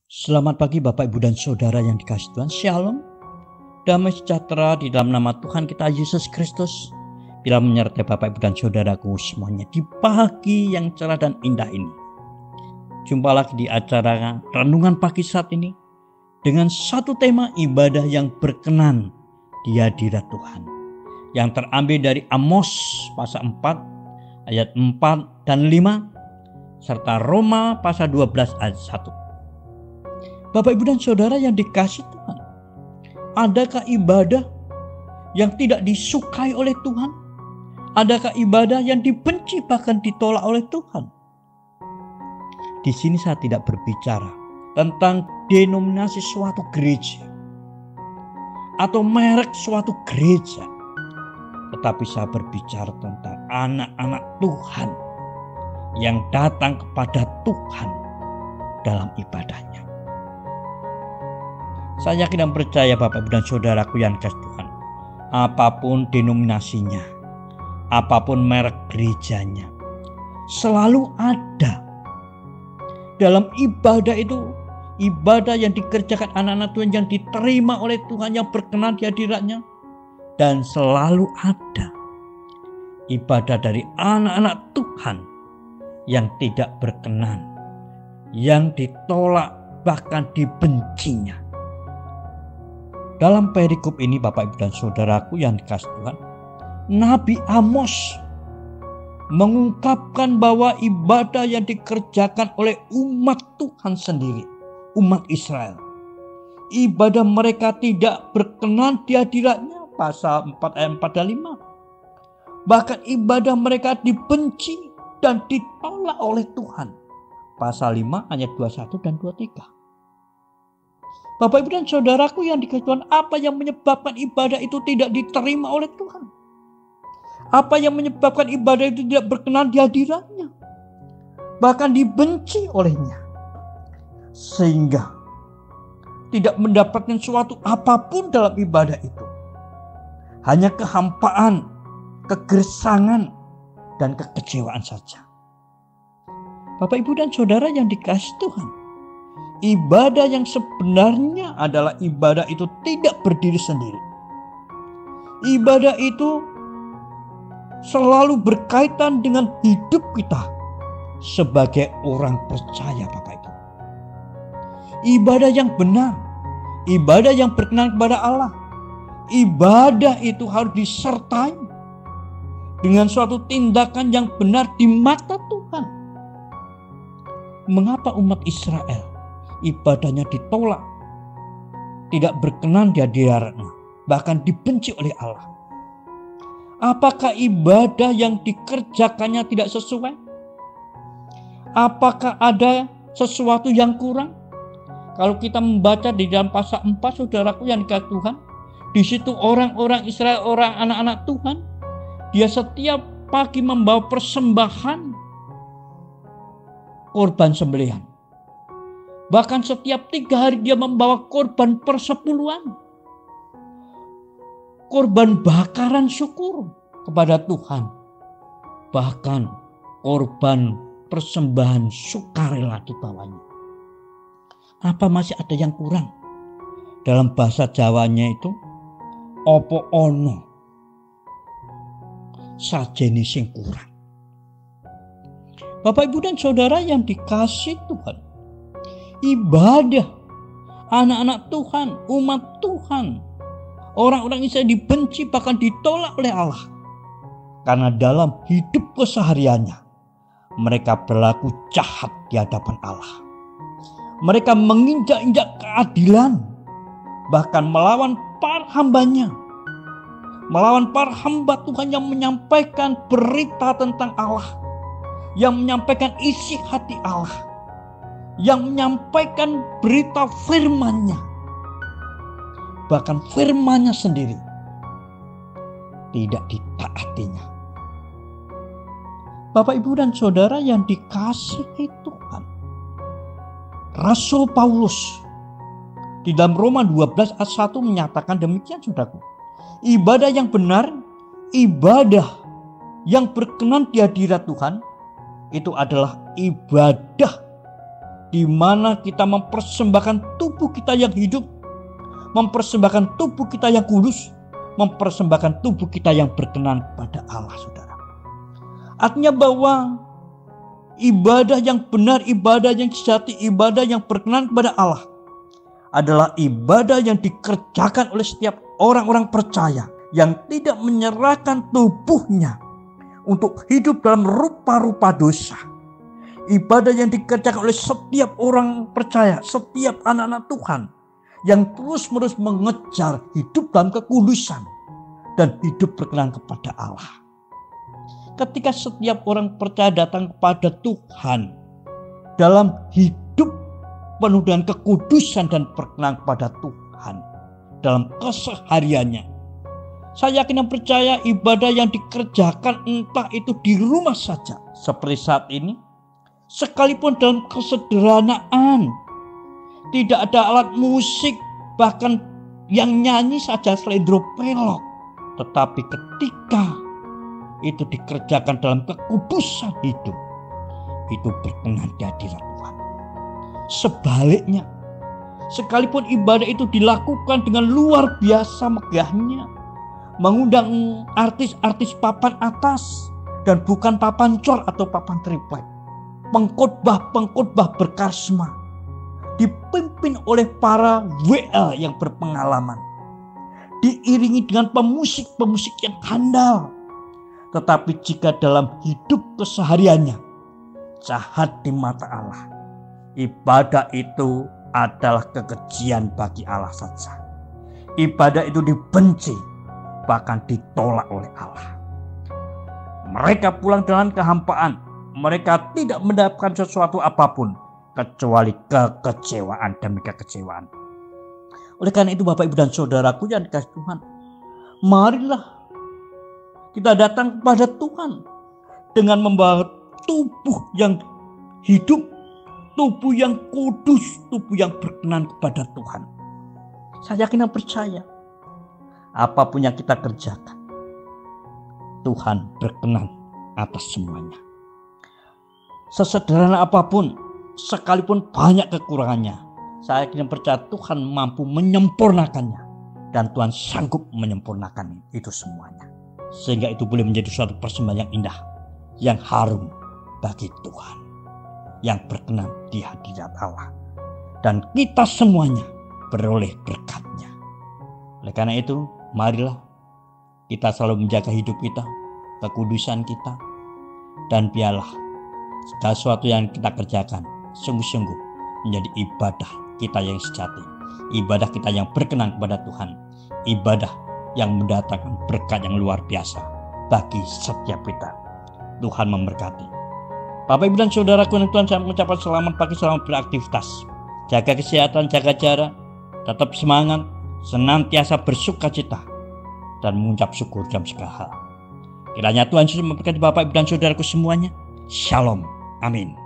Selamat pagi Bapak, Ibu, dan Saudara yang dikasihi Tuhan. Shalom, damai sejahtera di dalam nama Tuhan kita Yesus Kristus bila menyertai Bapak, Ibu, dan Saudaraku semuanya di pagi yang cerah dan indah ini. Jumpa lagi di acara Renungan Pagi saat ini dengan satu tema ibadah yang berkenan di hadirat Tuhan, yang terambil dari Amos pasal 4 ayat 4 dan 5 serta Roma pasal 12 ayat 1. Bapak, Ibu, dan Saudara yang dikasihi Tuhan, adakah ibadah yang tidak disukai oleh Tuhan? Adakah ibadah yang dibenci bahkan ditolak oleh Tuhan? Di sini saya tidak berbicara tentang denominasi suatu gereja atau merek suatu gereja, tetapi saya berbicara tentang anak-anak Tuhan yang datang kepada Tuhan dalam ibadahnya. Saya yakin dan percaya Bapak, Ibu, dan Saudaraku yang dikasihi Tuhan, apapun denominasinya, apapun merek gerejanya, selalu ada dalam ibadah itu, ibadah yang dikerjakan anak-anak Tuhan yang diterima oleh Tuhan, yang berkenan di hadiratnya. Dan selalu ada ibadah dari anak-anak Tuhan yang tidak berkenan, yang ditolak, bahkan dibencinya. Dalam perikop ini Bapak, Ibu, dan Saudaraku yang dikasihi Tuhan, Nabi Amos mengungkapkan bahwa ibadah yang dikerjakan oleh umat Tuhan sendiri, umat Israel, ibadah mereka tidak berkenan di hadiratnya, pasal 4 ayat 4 dan 5. Bahkan ibadah mereka dibenci dan ditolak oleh Tuhan, pasal 5 ayat 21 dan 23. Bapak, Ibu, dan Saudaraku yang dikasihi Tuhan, apa yang menyebabkan ibadah itu tidak diterima oleh Tuhan? Apa yang menyebabkan ibadah itu tidak berkenan di hadiratnya, bahkan dibenci olehnya, sehingga tidak mendapatkan suatu apapun dalam ibadah itu? Hanya kehampaan, kegersangan, dan kekecewaan saja. Bapak, Ibu, dan Saudara yang dikasihi Tuhan, ibadah yang sebenarnya adalah ibadah itu tidak berdiri sendiri. Ibadah itu selalu berkaitan dengan hidup kita sebagai orang percaya, Bapak Ibu. Ibadah yang benar, ibadah yang berkenan kepada Allah, ibadah itu harus disertai dengan suatu tindakan yang benar di mata Tuhan. Mengapa umat Israel ibadahnya ditolak, tidak berkenan di hadiratnya, bahkan dibenci oleh Allah? Apakah ibadah yang dikerjakannya tidak sesuai? Apakah ada sesuatu yang kurang? Kalau kita membaca di dalam pasal 4, saudaraku yang dikasihi Tuhan, di situ orang-orang Israel, orang anak-anak Tuhan, dia setiap pagi membawa persembahan korban sembelihan. Bahkan setiap 3 hari dia membawa korban persepuluhan, korban bakaran syukur kepada Tuhan, bahkan korban persembahan sukarela dibawanya. Apa masih ada yang kurang? Dalam bahasa Jawanya itu opo ono sajene sing kurang. Bapak, Ibu, dan Saudara yang dikasihi Tuhan, ibadah anak-anak Tuhan, umat Tuhan, orang-orang Israel dibenci bahkan ditolak oleh Allah, karena dalam hidup kesehariannya mereka berlaku jahat di hadapan Allah. Mereka menginjak-injak keadilan, bahkan melawan para hambanya, melawan para hamba Tuhan yang menyampaikan berita tentang Allah, yang menyampaikan isi hati Allah, yang menyampaikan berita firman-Nya. Bahkan firman-Nya sendiri tidak ditaatinya. Bapak, Ibu, dan Saudara yang dikasihi Tuhan, Rasul Paulus di dalam Roma 12 ayat 1 menyatakan demikian, saudaraku. Ibadah yang benar, ibadah yang berkenan di hadirat Tuhan, itu adalah ibadah di mana kita mempersembahkan tubuh kita yang hidup, mempersembahkan tubuh kita yang kudus, mempersembahkan tubuh kita yang berkenan pada Allah, saudara. Artinya bahwa ibadah yang benar, ibadah yang sejati, ibadah yang berkenan kepada Allah adalah ibadah yang dikerjakan oleh setiap orang-orang percaya yang tidak menyerahkan tubuhnya untuk hidup dalam rupa-rupa dosa. Ibadah yang dikerjakan oleh setiap orang percaya, setiap anak-anak Tuhan yang terus-menerus mengejar hidup dalam kekudusan dan hidup berkenan kepada Allah. Ketika setiap orang percaya datang kepada Tuhan dalam hidup penuh dengan kekudusan dan berkenan kepada Tuhan dalam kesehariannya, saya yakin dan percaya ibadah yang dikerjakan entah itu di rumah saja seperti saat ini, sekalipun dalam kesederhanaan, tidak ada alat musik, bahkan yang nyanyi saja selendro pelok, tetapi ketika itu dikerjakan dalam kekudusan hidup, itu berkenan di hadirat Tuhan. Sebaliknya, sekalipun ibadah itu dilakukan dengan luar biasa megahnya, mengundang artis-artis papan atas dan bukan papan cor atau papan triplek, pengkhotbah berkarisma, dipimpin oleh para WL yang berpengalaman, diiringi dengan pemusik-pemusik yang handal. Tetapi jika dalam hidup kesehariannya jahat di mata Allah, ibadah itu adalah kekejian bagi Allah saja. Ibadah itu dibenci, bahkan ditolak oleh Allah. Mereka pulang dengan kehampaan. Mereka tidak mendapatkan sesuatu apapun kecuali kekecewaan demi kekecewaan. Oleh karena itu, Bapak, Ibu, dan saudaraku yang dikasihi Tuhan, marilah kita datang kepada Tuhan dengan membawa tubuh yang hidup, tubuh yang kudus, tubuh yang berkenan kepada Tuhan. Saya yakin dan percaya, apapun yang kita kerjakan, Tuhan berkenan atas semuanya. Sesederhana apapun, sekalipun banyak kekurangannya, saya yakin dan percaya Tuhan mampu menyempurnakannya, dan Tuhan sanggup menyempurnakan itu semuanya, sehingga itu boleh menjadi suatu persembahan yang indah, yang harum bagi Tuhan, yang berkenan di hadirat Allah, dan kita semuanya beroleh berkat-Nya. Oleh karena itu, marilah kita selalu menjaga hidup kita, kekudusan kita, dan biarlah segala sesuatu yang kita kerjakan sungguh-sungguh menjadi ibadah kita yang sejati, ibadah kita yang berkenan kepada Tuhan, ibadah yang mendatangkan berkat yang luar biasa bagi setiap kita. Tuhan memberkati. Bapak, Ibu, dan saudaraku yang Tuhan, saya mengucapkan selamat pagi, selamat beraktivitas. Jaga kesehatan, jaga jarak, tetap semangat, senantiasa bersukacita, dan mengucap syukur dalam segala hal. Kiranya Tuhan Yesus memberkati Bapak, Ibu, dan saudaraku semuanya. Shalom. Amin.